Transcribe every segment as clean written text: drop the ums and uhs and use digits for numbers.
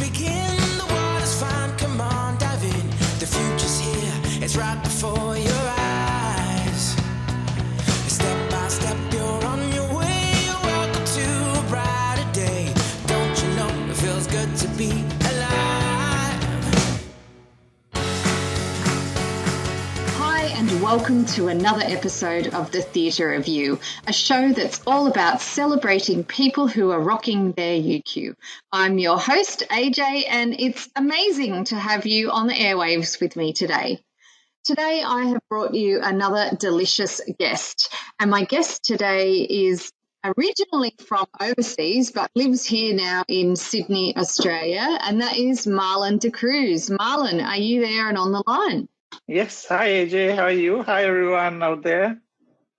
begin. The water's fine, come on, dive in. The future's here, it's right before your eyes. Step by step, you're on your way. Welcome to a brighter day. Don't you know it feels good to be alive? Hi, and welcome to another episode of The Theatre Review, a show that's all about celebrating people who are rocking their UQ. I'm your host, AJ, and it's amazing to have you on the airwaves with me today. Today, I have brought you another delicious guest, and my guest today is originally from overseas, but lives here now in Sydney, Australia, and that is Marlon De Cruz. Marlon, are you there and on the line? Yes. Hi, AJ. How are you? Hi, everyone out there.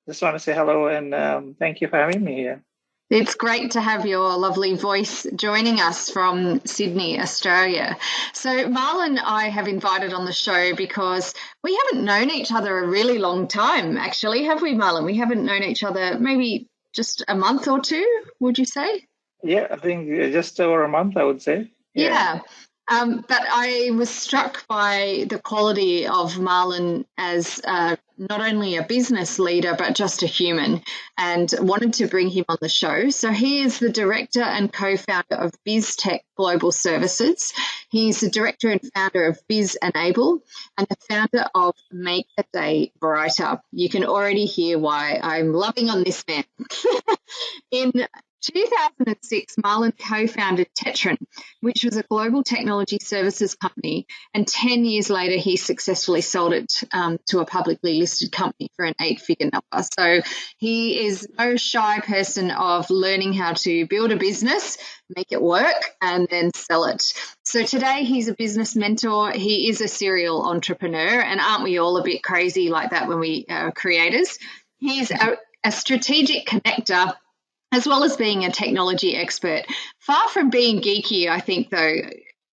Just want to say hello and thank you for having me here. It's great to have your lovely voice joining us from Sydney, Australia. So Marlon, I have invited on the show because we haven't known each other a really long time, actually, have we, Marlon? We haven't known each other maybe just a month or two, would you say? Yeah, I think just over a month, I would say. Yeah. But I was struck by the quality of Marlon as not only a business leader, but just a human, and wanted to bring him on the show. So he is the director and co-founder of BISTEC Global Services. He's the director and founder of Biz Enable and the founder of Make a Day Brighter. You can already hear why I'm loving on this man. In 2006, Marlon co-founded Tetron, which was a global technology services company, and 10 years later he successfully sold it to a publicly listed company for an 8-figure number. So he is no shy person of learning how to build a business, make it work, and then sell it. So today he's a business mentor. He is a serial entrepreneur, and aren't we all a bit crazy like that when we are creators? He's a strategic connector, as well as being a technology expert. Far from being geeky, I think, though,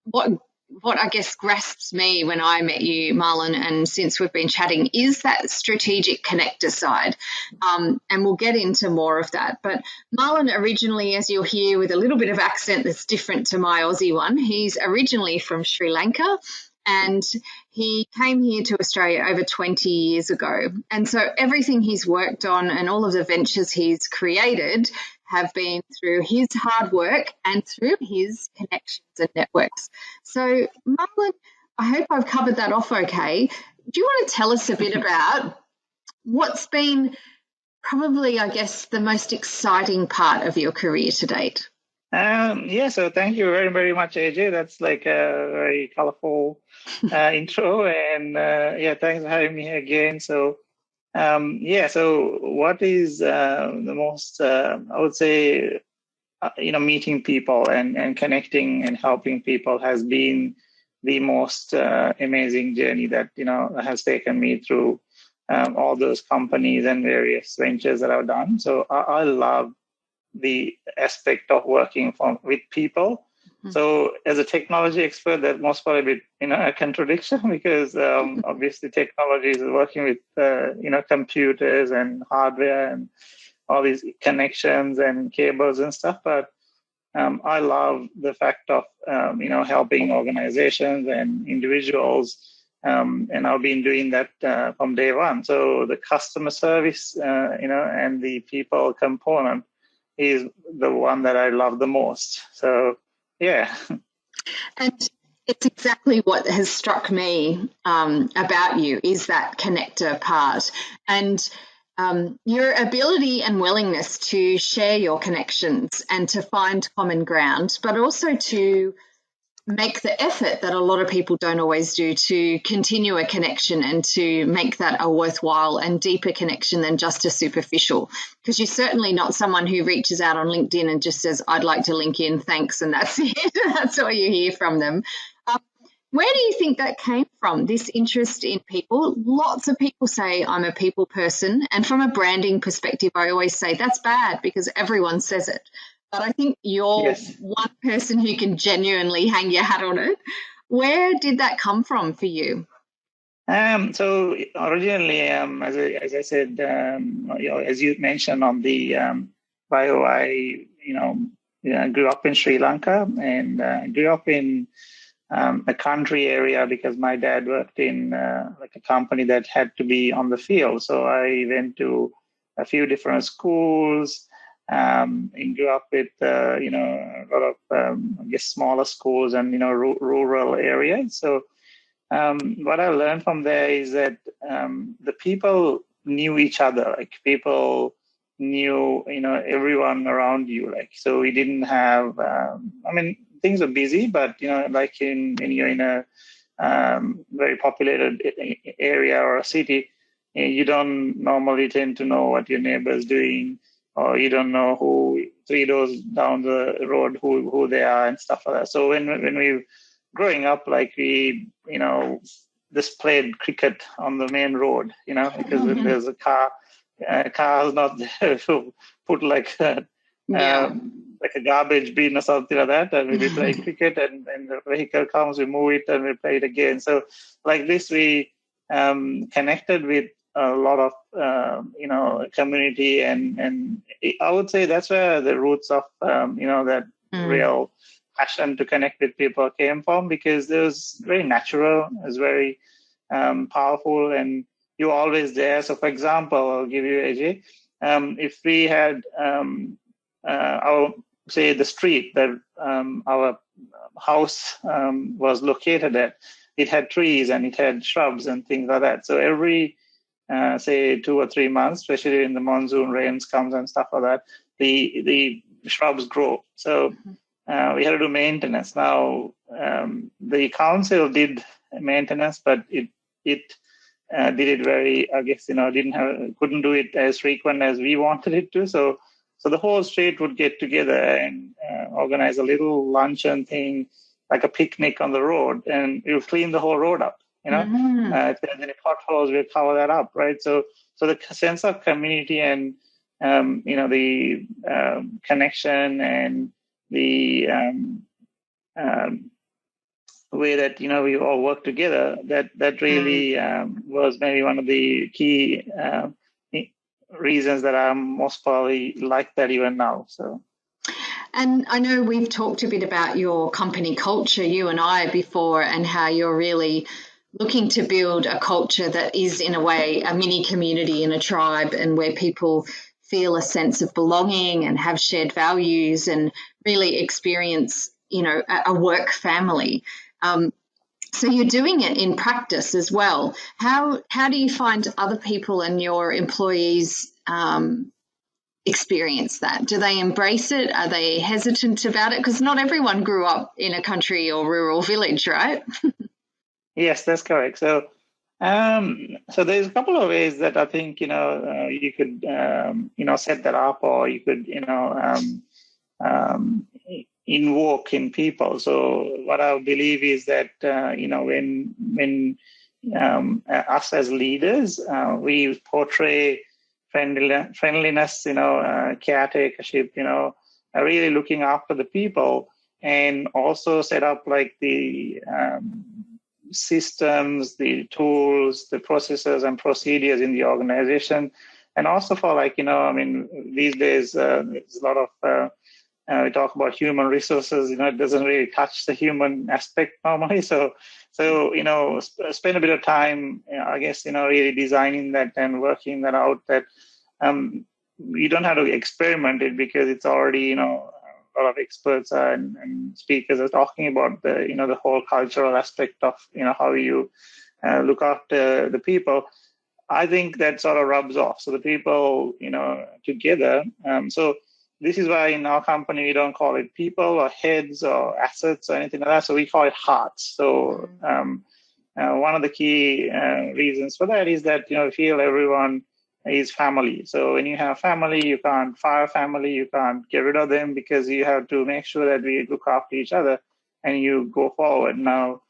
what I guess grasps me when I met you, Marlon, and since we've been chatting, is that strategic connector side. And we'll get into more of that. But Marlon originally, as you'll hear, with a little bit of accent that's different to my Aussie one, he's originally from Sri Lanka. And he came here to Australia over 20 years ago. And so everything he's worked on and all of the ventures he's created have been through his hard work and through his connections and networks. So, Marlon, I hope I've covered that off okay. Do you want to tell us a bit about what's been probably, I guess, the most exciting part of your career to date? So thank you very, very much, AJ. That's like a very colorful intro. And thanks for having me here again. So, so what is the most, I would say, meeting people and connecting and helping people has been the most amazing journey that, has taken me through all those companies and various ventures that I've done. So I love the aspect of working with people. Mm-hmm. So as a technology expert, that most probably a contradiction because obviously technology is working with computers and hardware and all these connections and cables and stuff. But I love the fact of helping organizations and individuals, and I've been doing that from day one. So the customer service, and the people component is the one that I love the most. So, yeah. And it's exactly what has struck me about you is that connector part and your ability and willingness to share your connections and to find common ground, but also to make the effort that a lot of people don't always do to continue a connection and to make that a worthwhile and deeper connection than just a superficial. Because you're certainly not someone who reaches out on LinkedIn and just says, I'd like to link in, thanks, and that's it. That's all you hear from them. Where do you think that came from, this interest in people? Lots of people say I'm a people person. And from a branding perspective, I always say that's bad because everyone says it. But I think you're one person who can genuinely hang your hat on it. Where did that come from for you? So originally, as I said, as you mentioned on the bio, I grew up in Sri Lanka and grew up in a country area because my dad worked in like a company that had to be on the field. So I went to a few different schools and grew up with, a lot of, I guess, smaller schools and, rural areas. So what I learned from there is that the people knew each other, like people knew, everyone around you. Like, so we didn't have, things are busy, but, like when you're in a very populated area or a city, you don't normally tend to know what your neighbor's doing, or you don't know who 3 doors down the road, who they are and stuff like that. So when we growing up, like we, just played cricket on the main road, because when there's a car is not there to put like a garbage bin or something like that, and we play cricket, and the vehicle comes, we move it, and we play it again. So like this, we connected with a lot of community, and I would say that's where the roots of that real passion to connect with people came from, because it was very natural, it was very powerful, and you're always there. So for example, I'll give you AJ, if we had the street that our house was located at, it had trees and it had shrubs and things like that. So every say 2 or 3 months, especially in the monsoon rains comes and stuff like that, the shrubs grow. So we had to do maintenance. Now the council did maintenance, but it did it very, I guess, couldn't do it as frequent as we wanted it to. So the whole street would get together and organize a little luncheon thing, like a picnic on the road, and we'll clean the whole road up. If there's any potholes, we'll cover that up, right? So the sense of community and the connection and the way that we all work together, that really was maybe one of the key reasons that I'm most probably like that even now. So. And I know we've talked a bit about your company culture, you and I, before, and how you're really looking to build a culture that is, in a way, a mini community and a tribe, and where people feel a sense of belonging and have shared values and really experience, a work family. So you're doing it in practice as well. How do you find other people and your employees experience that? Do they embrace it? Are they hesitant about it? Because not everyone grew up in a country or rural village, right? Yes, that's correct. So there's a couple of ways that I think, you could, set that up, or you could, invoke in people. So what I believe is that, when us as leaders, we portray friendliness, caretakership, really looking after the people, and also set up like the systems, the tools, the processes and procedures in the organization. And also for these days, there's a lot of, we talk about human resources, it doesn't really touch the human aspect normally. So spend a bit of time, I guess, really designing that and working that out, that you don't have to experiment it, because it's already, a lot of experts and speakers are talking about the whole cultural aspect of, how you look after the people. I think that sort of rubs off. So the people, together. So this is why in our company, we don't call it people or heads or assets or anything like that. So we call it hearts. So one of the key reasons for that is that, we feel everyone is family. So when you have family, you can't fire family, you can't get rid of them, because you have to make sure that we look after each other and you go forward. Now,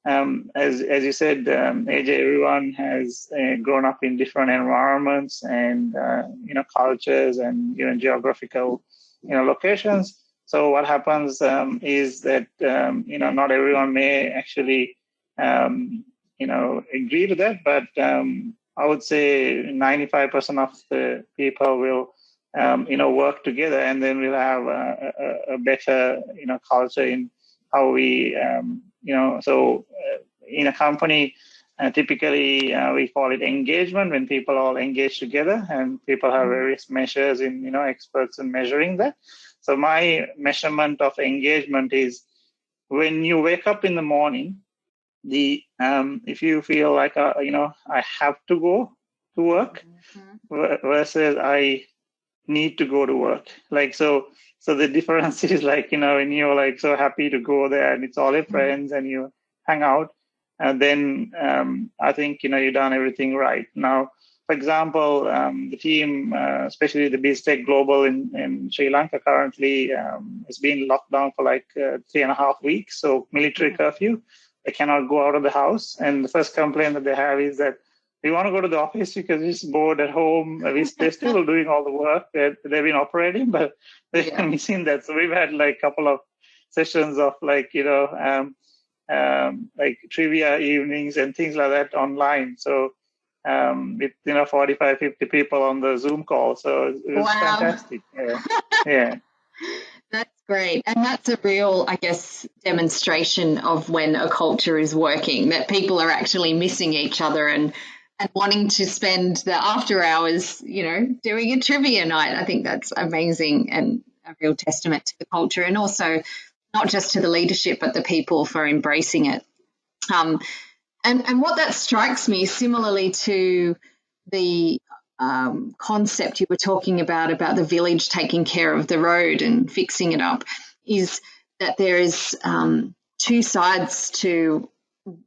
as you said, AJ, everyone has grown up in different environments and cultures and geographical locations. So what happens is that not everyone may actually agree to that, but I would say 95% of the people will work together, and then we'll have a better, culture in how we, in a company, typically we call it engagement, when people all engage together, and people have various measures in, experts in measuring that. So my measurement of engagement is when you wake up in the morning, if you feel like, I have to go to work versus I need to go to work. Like, so the difference is like, when you're like so happy to go there and it's all your friends and you hang out, and then I think, you've done everything right. Now, for example, the team, especially the BISTEC Global in Sri Lanka currently has been locked down for like 3.5 weeks. So military curfew, they cannot go out of the house. And the first complaint that they have is that we want to go to the office because it's bored at home. They're still doing all the work that they've been operating, but they're missing that. So we've had like a couple of sessions of like, like trivia evenings and things like that online. So with 45, 50 people on the Zoom call. So it was fantastic. Yeah. That's great. And that's a real, I guess, demonstration of when a culture is working, that people are actually missing each other and wanting to spend the after hours, doing a trivia night. I think that's amazing and a real testament to the culture, and also not just to the leadership, but the people for embracing it. And what that strikes me, similarly to the concept you were talking about the village taking care of the road and fixing it up, is that there is two sides to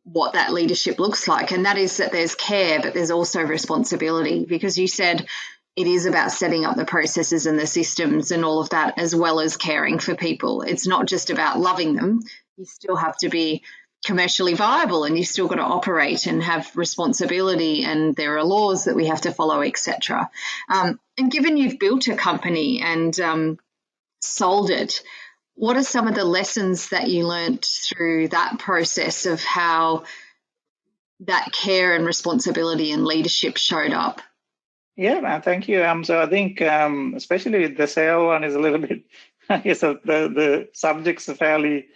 what that leadership looks like. And that is that there's care, but there's also responsibility, because you said it is about setting up the processes and the systems and all of that, as well as caring for people. It's not just about loving them. You still have to be commercially viable, and you've still got to operate and have responsibility, and there are laws that we have to follow, etc. And given you've built a company and sold it, what are some of the lessons that you learnt through that process of how that care and responsibility and leadership showed up? Yeah, man, thank you. So I think especially with the sale one is a little bit, I guess the subjects are fairly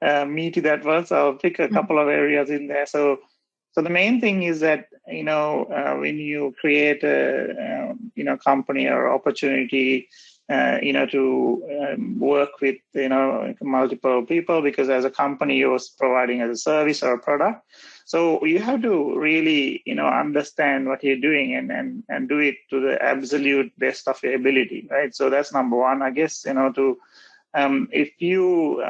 meaty, that one. So I'll pick a couple of areas in there. So the main thing is that, when you create a, company or opportunity, to work with, multiple people, because as a company, you're providing as a service or a product. So you have to really, understand what you're doing and do it to the absolute best of your ability, right? So that's number one, I guess, if you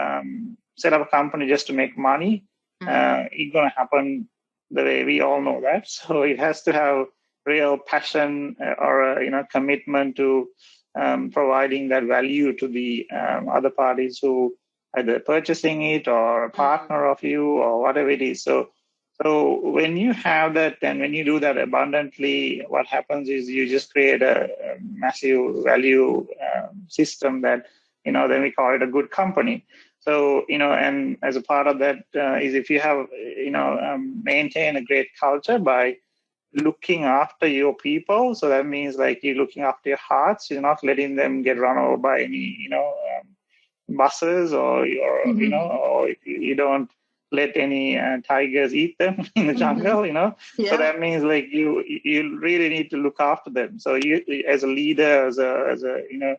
set up a company just to make money, it's going to happen the way we all know that. So it has to have real passion or, commitment to providing that value to the other parties who either purchasing it or a partner of you or whatever it is. So when you have that, and when you do that abundantly, what happens is you just create a massive value system that, then we call it a good company. So, and as a part of that is if you have, maintain a great culture by looking after your people. So that means like you're looking after your hearts. You're not letting them get run over by any, buses or or you don't let any tigers eat them in the jungle, Yeah. So that means like you really need to look after them. So you, as a leader, as a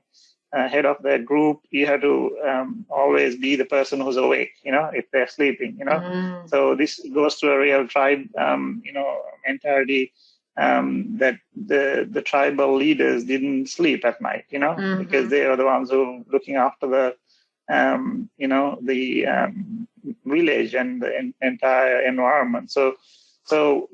head of that group, you have to always be the person who's awake, if they're sleeping, So this goes to a real tribe, mentality, that the tribal leaders didn't sleep at night, because they are the ones who are looking after the, village and the entire environment. So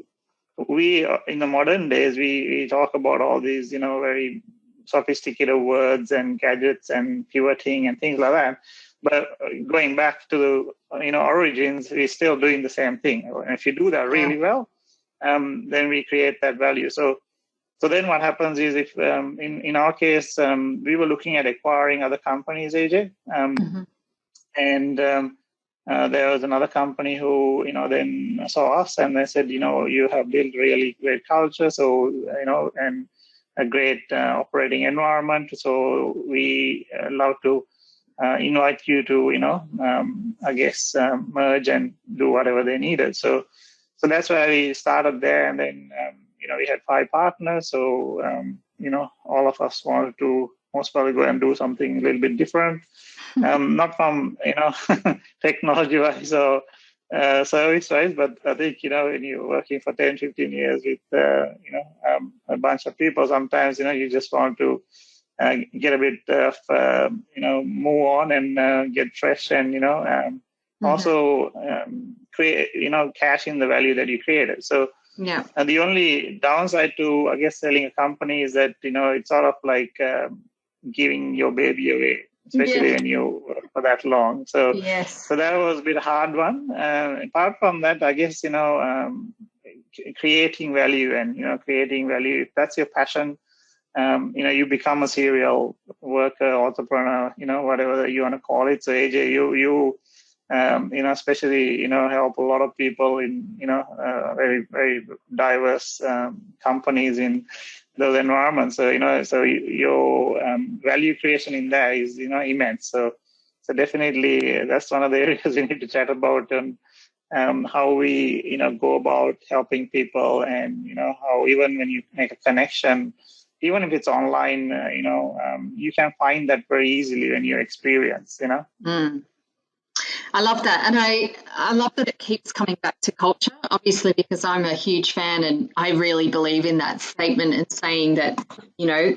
we, in the modern days, we talk about all these, very sophisticated words and gadgets and pivoting and things like that. But going back to the, origins, we're still doing the same thing. And if you do that really well, then we create that value. So then what happens is if, in our case, we were looking at acquiring other companies, AJ, and there was another company who, then saw us and they said, you have built really great culture. So, and a great operating environment. So we love to invite you to, merge and do whatever they needed. So that's why we started there. And then, we had 5 partners. So, all of us wanted to most probably go and do something a little bit different, not from, technology-wise or service-wise, but I think, when you're working for 10, 15 years with, a bunch of people, sometimes, you just want to get a bit of, move on and get fresh and, also create, cash in the value that you created. So, yeah. And the only downside to, I guess, selling a company is that, it's sort of like giving your baby away, especially when you work for that long. So, yes. So that was a bit hard one. Apart from that, I guess, creating value and, creating value, if that's your passion, you become a serial worker, entrepreneur, whatever you want to call it. So AJ, you especially, help a lot of people in, very, very diverse companies in those environments. So, so your value creation in there is, immense. So definitely that's one of the areas we need to chat about and how we, go about helping people and, how even when you make a connection, even if it's online, you can find that very easily when you experience, I love that. And I love that it keeps coming back to culture, obviously, because I'm a huge fan and I really believe in that statement and saying that,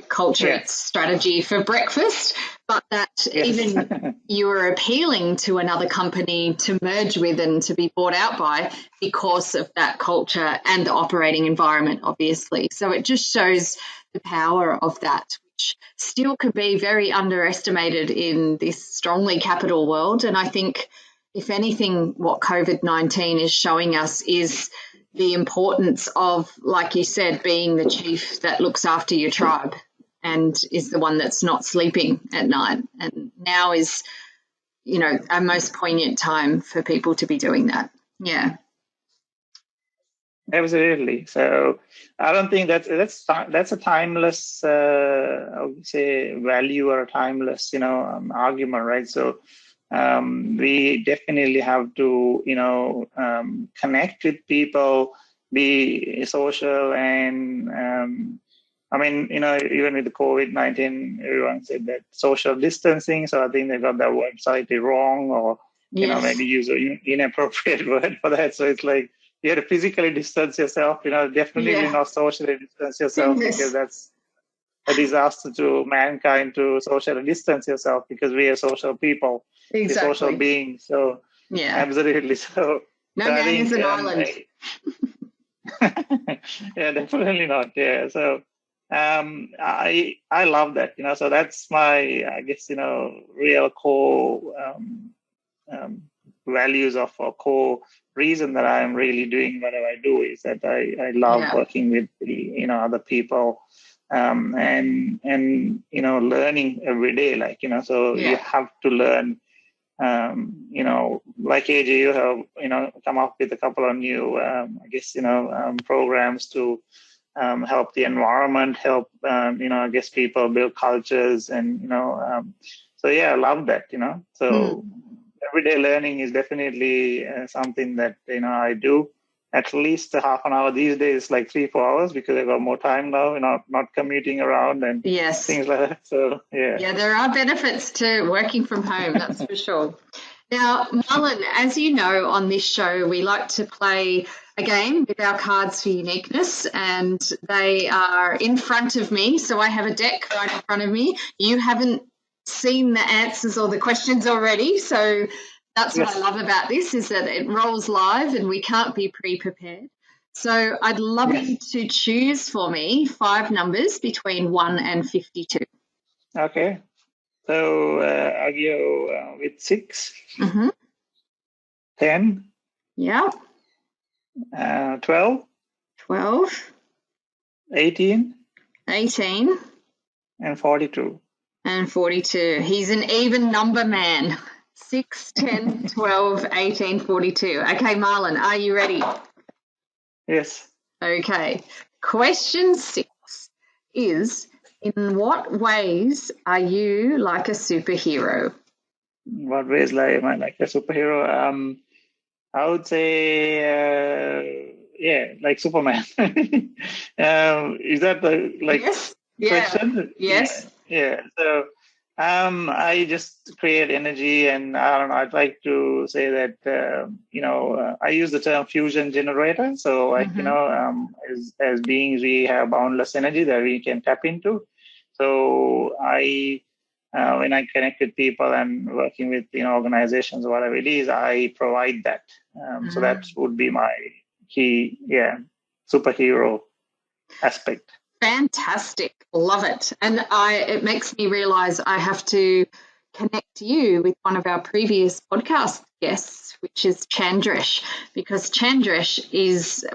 culture is strategy for breakfast, but that even you are appealing to another company to merge with and to be bought out by because of that culture and the operating environment, obviously. So it just shows the power of that, which still could be very underestimated in this strongly capital world. And I think, if anything, what COVID-19 is showing us is the importance of, like you said, being the chief that looks after your tribe and is the one that's not sleeping at night. And now is, our most poignant time for people to be doing that. Yeah. Absolutely. So I don't think that's a timeless, I would say, value or a timeless, argument, right? So we definitely have to, connect with people, be social, and even with the COVID-19, everyone said that social distancing. So I think they got that word slightly wrong, or maybe use an inappropriate word for that. So it's like, you have to physically distance yourself, definitely not socially distance yourself because that's a disaster to mankind to socially distance yourself because we are social people, we're social beings. So, absolutely. So, no man is an island. Yeah, definitely not. Yeah. So, I love that, so that's my, I guess, real core values of a core reason that I'm really doing whatever I do is that I love working with other people and learning every day, so you have to learn like AJ, you have come up with a couple of new programs to help the environment, help I guess people build cultures and so I love that, so everyday learning is definitely something that I do at least a half an hour these days, like 3-4 hours, because I've got more time now, not commuting around and things like that. So there are benefits to working from home, that's for sure. Now, Marlon, as you know, on this show we like to play a game with our cards for uniqueness, and they are in front of me. So I have a deck right in front of me. You haven't seen the answers or the questions already, so that's what I love about this, is that it rolls live and we can't be pre-prepared. So I'd love you to choose for me 5 numbers between 1 and 52. Okay. So I'll go with 6, 10, 12, 18, and 42. And 42. He's an even number man. 6, 10, 12, 18, 42. Okay, Marlon, are you ready? Yes. Okay. Question 6. is, in what ways are you like a superhero? What ways am I like a superhero? I would say, like Superman. Is that the Yes. Yeah. question? Yes. Yeah. So, I just create energy, and I don't know. I'd like to say that I use the term fusion generator. So, as beings, we have boundless energy that we can tap into. So, when I connect with people and working with organizations, whatever it is, I provide that. So that would be my key, superhero aspect. Fantastic. Love it. And it makes me realize I have to connect you with one of our previous podcast guests, which is Chandresh, because Chandresh is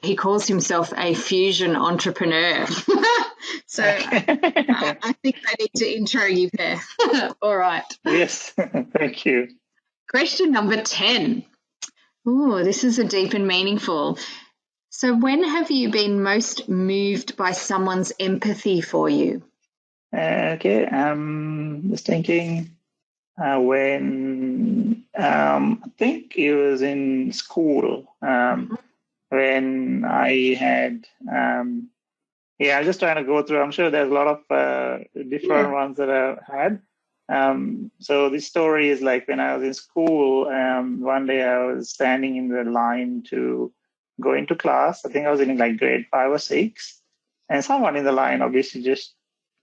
he calls himself a fusion entrepreneur. So I think I need to intro you there. All right. Yes. Thank you. Question number 10. Oh, this is a deep and meaningful. So when have you been most moved by someone's empathy for you? Okay, just thinking when I think it was in school when I had, I'm just trying to go through. I'm sure there's a lot of different ones that I've had. So this story is like when I was in school, one day I was standing in the line to go into class. I think I was in like grade 5 or 6. And someone in the line obviously just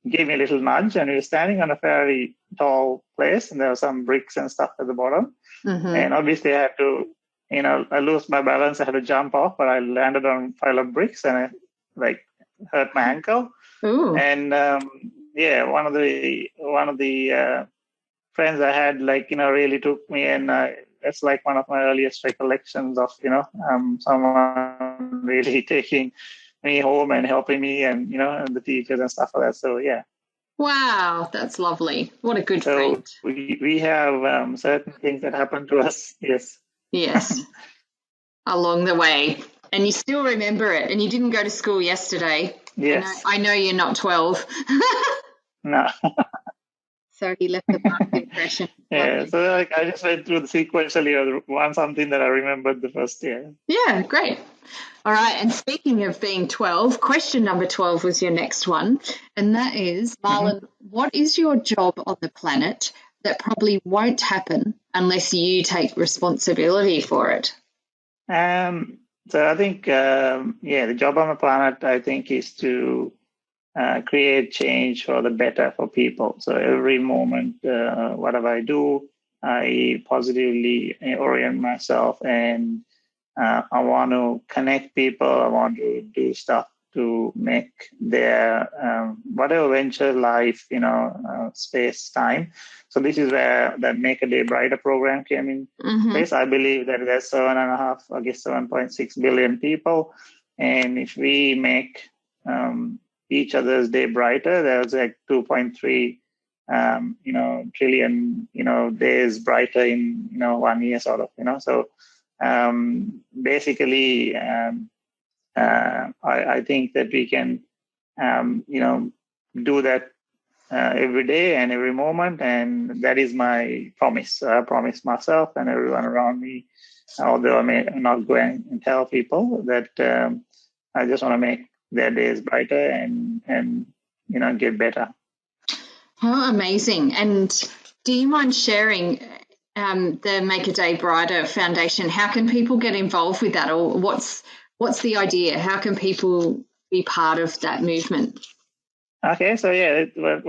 gave me a little nudge, and we were standing on a fairly tall place, and there were some bricks and stuff at the bottom. And obviously I had to, I lost my balance. I had to jump off, but I landed on a pile of bricks and I hurt my ankle. Ooh. And one of the friends I had really took me, and that's like one of my earliest recollections of someone really taking me home and helping me, and and the teachers and stuff like that. So yeah. Wow, that's lovely. What a good friend. We have certain things that happen to us. Yes. Along the way, and you still remember it, and you didn't go to school yesterday. Yes. I know you're not 12. No. So he left a marked impression. Yeah, so I just went through the sequentially one something that I remembered the first year. Yeah, great. All right, and speaking of being 12, question number 12 was your next one, and that is, Marlon, what is your job on the planet that probably won't happen unless you take responsibility for it? So I think, the job on the planet, I think, is to create change for the better for people. So every moment, whatever I do, I positively orient myself, and I want to connect people. I want to do stuff to make their whatever venture, life, space, time. So this is where that Make a Day Brighter program came in place. I believe that there's 7.6 billion people, and if we make each other's day brighter, there's like 2.3 trillion days brighter in 1 year, sort of. So basically, I think that we can do that every day and every moment, and that is my promise. I promise myself and everyone around me, although I may not go and tell people, that I just want to make their days brighter and get better. How amazing. And do you mind sharing the Make a Day Brighter Foundation? How can people get involved with that, or what's the idea? How can people be part of that movement? Okay, so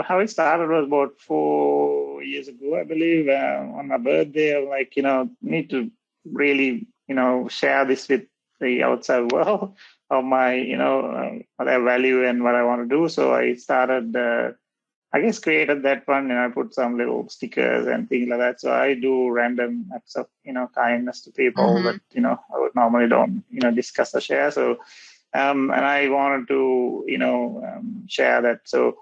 how it started was about 4 years ago, I believe. On my birthday, I'm like, need to really, share this with the outside world of my, what I value and what I want to do. So I started, created that one, and I put some little stickers and things like that. So I do random acts of, kindness to people that, I would normally don't, discuss or share. So, and I wanted to, share that. So,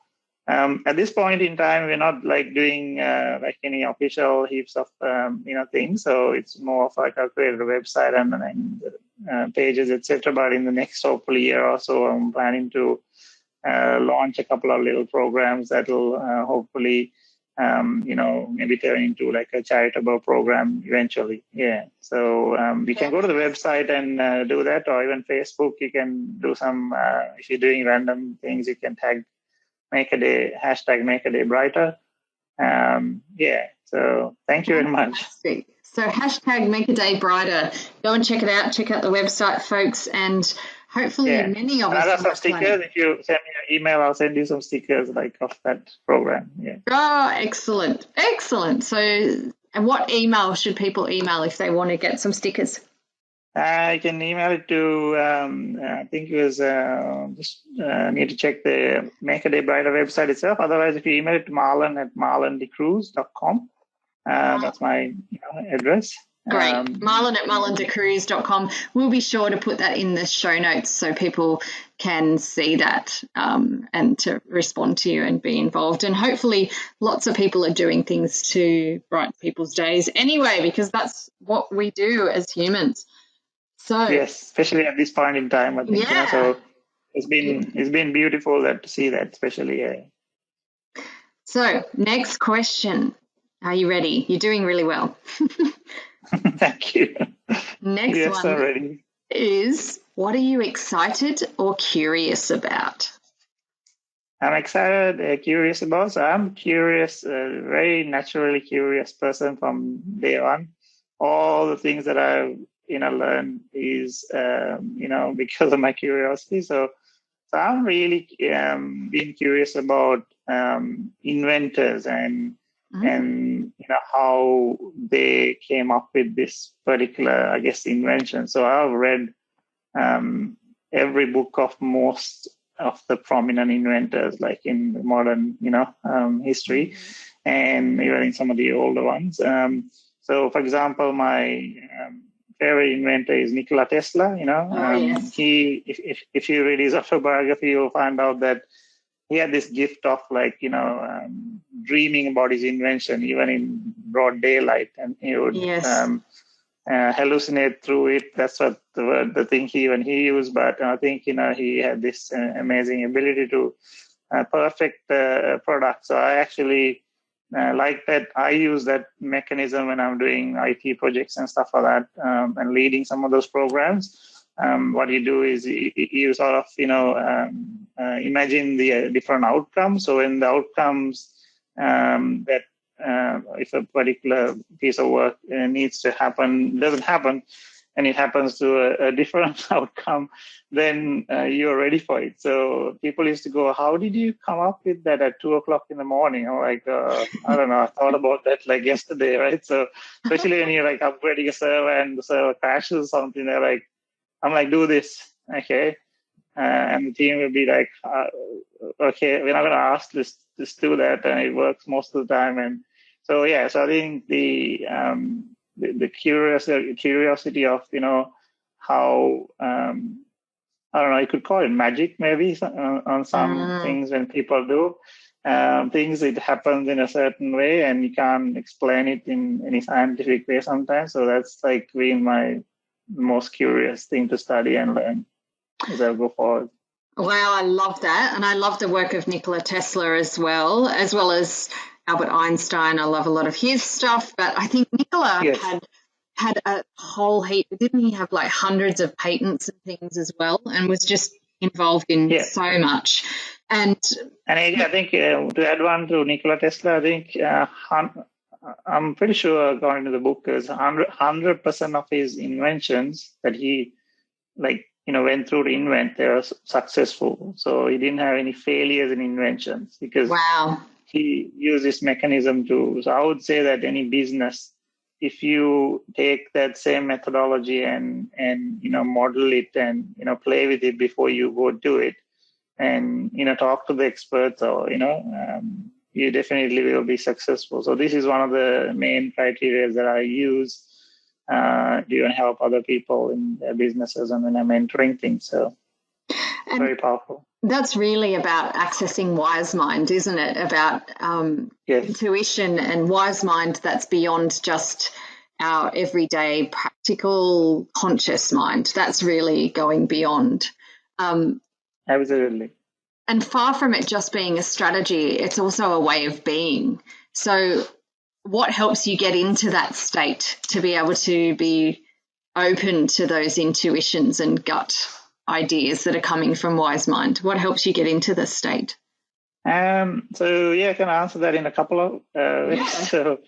at this point in time, we're not doing any official heaps of things. So it's more of I've created a website and pages, etc. But in the next hopefully year or so, I'm planning to launch a couple of little programs that will hopefully, maybe turn into like a charitable program eventually. Yeah. So you can go to the website and do that, or even Facebook. You can do some, if you're doing random things, you can tag Make a Day, hashtag Make a Day Brighter. So thank you very much. Fantastic. So hashtag Make a Day Brighter. Go and check it out. Check out the website, folks, and hopefully many of us. I got some stickers. If you send me an email, I'll send you some stickers like of that program. Yeah. Oh, excellent. Excellent. So, and what email should people email if they want to get some stickers? You can email it to, I think it was, just need to check the Make a Day Brighter website itself. Otherwise, if you email it to Marlon at marlondecruz.com, that's my address. Great. Marlon at marlondecruz.com. We'll be sure to put that in the show notes so people can see that and to respond to you and be involved. And hopefully lots of people are doing things to brighten people's days anyway, because that's what we do as humans. So yes, especially at this point in time, I think. Yeah. So it's been beautiful to see that, especially. Yeah. So next question. Are you ready? You're doing really well. Thank you. Next one already. is, what are you excited or curious about? I'm excited, curious about. So I'm curious, very naturally curious person from day one. All the things that I've learned is because of my curiosity. So I'm really being curious about inventors and how they came up with this particular, I guess, invention. So I've read every book of most of the prominent inventors, like in modern, history, and even in some of the older ones. So, for example, my favorite inventor is Nikola Tesla. Yes. He, if you read his autobiography, you'll find out that he had this gift of dreaming about his invention, even in broad daylight, and he would hallucinate through it. That's what the thing he used. But I think he had this amazing ability to perfect product. So I actually like that. I use that mechanism when I'm doing IT projects and stuff like that, and leading some of those programs. What you do is you sort of imagine the different outcomes. So when the outcomes that if a particular piece of work needs to happen doesn't happen, and it happens to a different outcome, then you're ready for it. So people used to go, "How did you come up with that at 2:00 in the morning?" I'm like, I don't know. I thought about that like yesterday, right? So especially when you're like upgrading a server and the server crashes or something, they're like, I'm like, do this, okay? And the team will be like, okay, we're not going to ask this, just do that, and it works most of the time. And so so I think the curiosity of how I don't know, you could call it magic maybe on some things when people do things. It happens in a certain way, and you can't explain it in any scientific way sometimes. So that's like been my most curious thing to study and learn as I go forward. Wow, I love that. And I love the work of Nikola Tesla as well as Albert Einstein. I love a lot of his stuff, but I think Nikola had a whole heap. Didn't he have like hundreds of patents and things as well, and was just involved in so much? And I think to add one to Nikola Tesla, I think I'm pretty sure, according to the book, is 100% of his inventions that he went through to invent, they were successful. So he didn't have any failures in inventions because he used this mechanism to. So I would say that any business, if you take that same methodology and model it and play with it before you go do it, and talk to the experts, or you definitely will be successful. So this is one of the main criteria that I use to even help other people in their businesses and when I'm mentoring things. So very powerful. That's really about accessing wise mind, isn't it? About intuition and wise mind that's beyond just our everyday practical conscious mind. That's really going beyond. Absolutely. And far from it just being a strategy, it's also a way of being. So what helps you get into that state to be able to be open to those intuitions and gut ideas that are coming from Wise Mind? What helps you get into this state? So I can answer that in a couple of ways. So,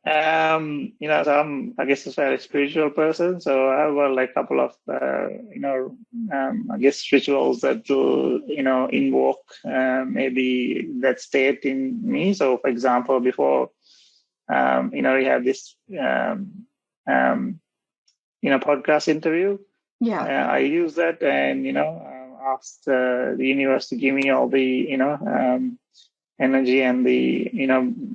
so I'm, I guess, a very spiritual person. So I have like a couple of, I guess, rituals that will, invoke maybe that state in me. So, for example, before, we have this, podcast interview. Yeah. I use that and, asked the universe to give me all the, energy and the,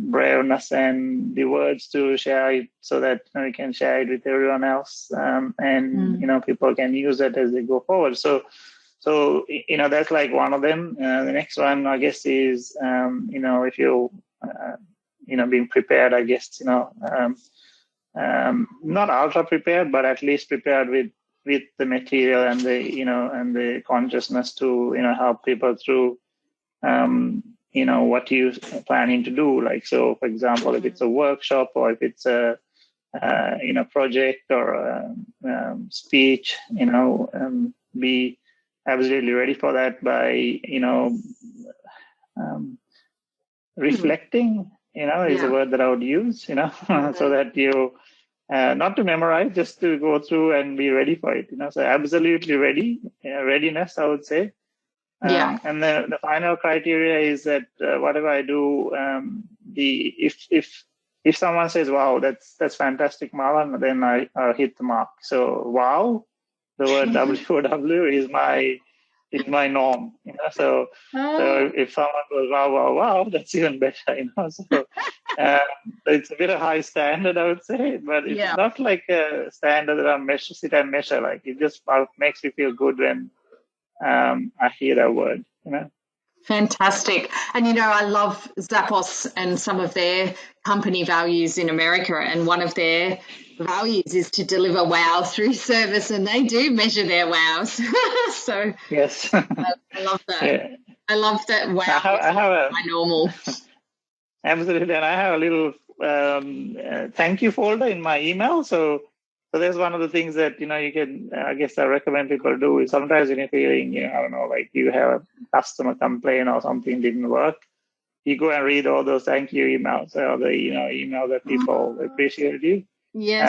braveness and the words to share it so that we can share it with everyone else. And, people can use that as they go forward. So, that's like one of them. The next one, I guess, is, if you, being prepared, I guess, not ultra prepared, but at least prepared with the material and the, and the consciousness to, help people through, what you're planning to do. Like, so for example, if it's a workshop or if it's a, project or a speech, be absolutely ready for that by, reflecting, is a word that I would use, so that you, not to memorize, just to go through and be ready for it, so absolutely ready, readiness, I would say. And the final criteria is that whatever I do, if someone says, "Wow, that's fantastic, Marlon," then I hit the mark. So, wow, the word WOW is my norm. So if someone goes, "Wow," that's even better. So it's a bit of high standard, I would say, but it's not like a standard that I sit and measure. Like, it just makes me feel good when I hear that word, Fantastic. And, I love Zappos and some of their company values in America. And one of their values is to deliver wow through service. And they do measure their wows. So yes, I love that. Yeah. I love that wow I have my normal. Absolutely. And I have a little thank you folder in my email. So there's one of the things that, you can, I guess I recommend people do is sometimes when you're feeling, I don't know, like you have a customer complaint or something didn't work, you go and read all those thank you emails or the, email that people appreciated you. Yes.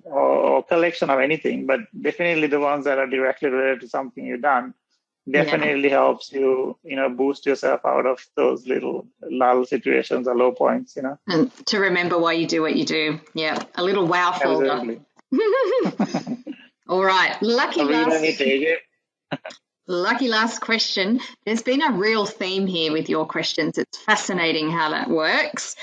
Or collection of anything, but definitely the ones that are directly related to something you've done definitely helps you, boost yourself out of those little lull situations or low points, And to remember why you do what you do. Yeah. A little wow folder. Absolutely. All right. Lucky last question. There's been a real theme here with your questions. It's fascinating how that works.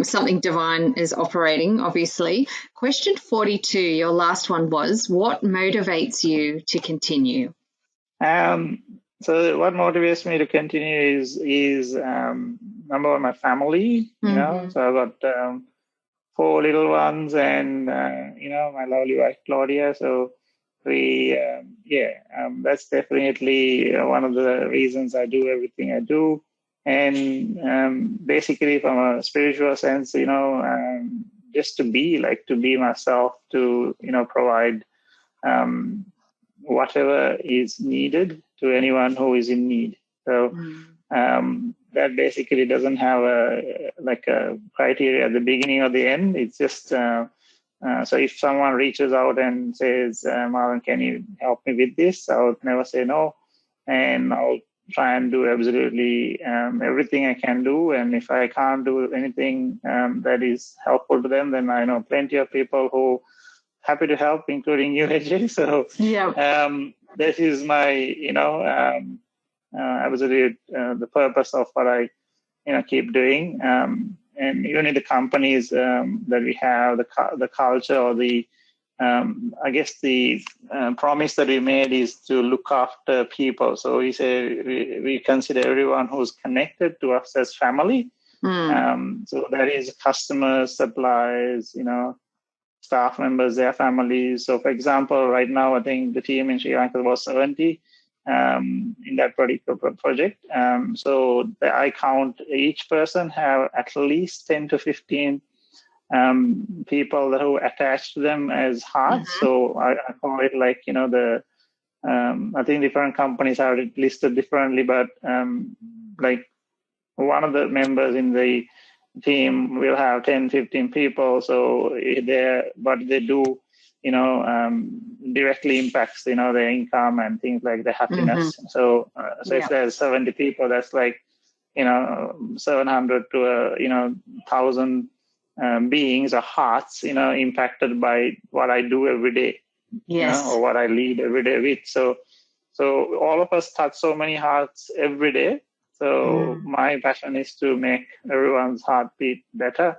Something divine is operating, obviously. Question 42, your last one was, what motivates you to continue? So what motivates me to continue is number one, my family, so I've got 4 little ones and, my lovely wife, Claudia. So we, that's definitely one of the reasons I do everything I do. And basically from a spiritual sense, just to be myself, to, provide whatever is needed to anyone who is in need. So that basically doesn't have a criteria at the beginning or the end. It's just so if someone reaches out and says, Marlon, can you help me with this? I would never say no, and I'll try and do absolutely everything I can do. And if I can't do anything that is helpful to them, then I know plenty of people who happy to help, including you, AJ. So this is my absolute the purpose of what I keep doing, and even in the companies that we have, the culture or the I guess the promise that we made is to look after people. So we say we consider everyone who's connected to us as family. So that is customers, suppliers, staff members, their families. So for example, right now I think the team in Sri Lanka was 70. in that particular project. So I count each person have at least 10 to 15 people who attach to them as hearts. Mm-hmm. So I call it like, I think different companies have it listed differently, but like one of the members in the team will have 10, 15 people. So what they do, directly impacts, their income and things like the happiness. Mm-hmm. So Yeah. if there's 70 people, that's like, 700 to 1,000 beings or hearts, impacted by what I do every day, Yes. or what I lead every day with. So all of us touch so many hearts every day. So my passion is to make everyone's heartbeat better,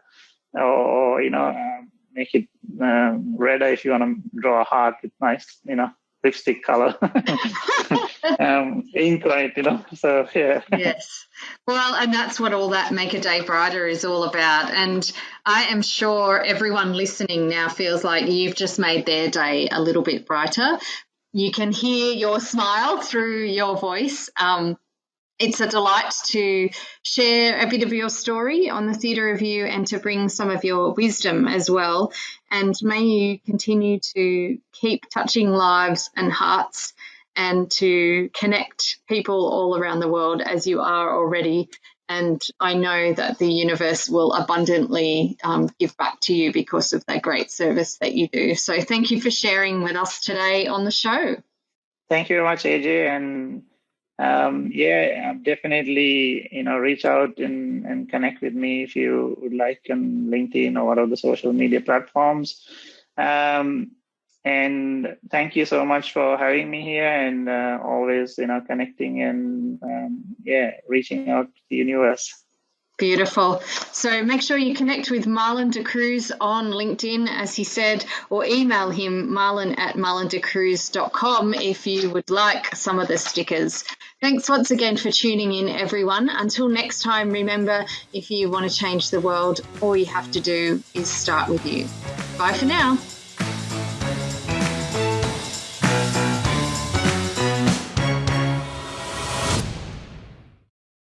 or make it redder if you want to draw a heart with nice, lipstick color, ink on it, So yeah. Yes. Well, and that's what all that Make a Day Brighter is all about. And I am sure everyone listening now feels like you've just made their day a little bit brighter. You can hear your smile through your voice. It's a delight to share a bit of your story on the Theatre Review and to bring some of your wisdom as well. And may you continue to keep touching lives and hearts and to connect people all around the world as you are already. And I know that the universe will abundantly give back to you because of that great service that you do. So thank you for sharing with us today on the show. Thank you very much, AJ. And definitely, reach out and connect with me if you would like on LinkedIn or one of the social media platforms. And thank you so much for having me here and always, connecting and, reaching out to the universe. Beautiful. So make sure you connect with Marlon De Cruz on LinkedIn, as he said, or email him, marlon@marlondecruz.com, if you would like some of the stickers. Thanks once again for tuning in, everyone. Until next time, remember, if you want to change the world, all you have to do is start with you. Bye for now.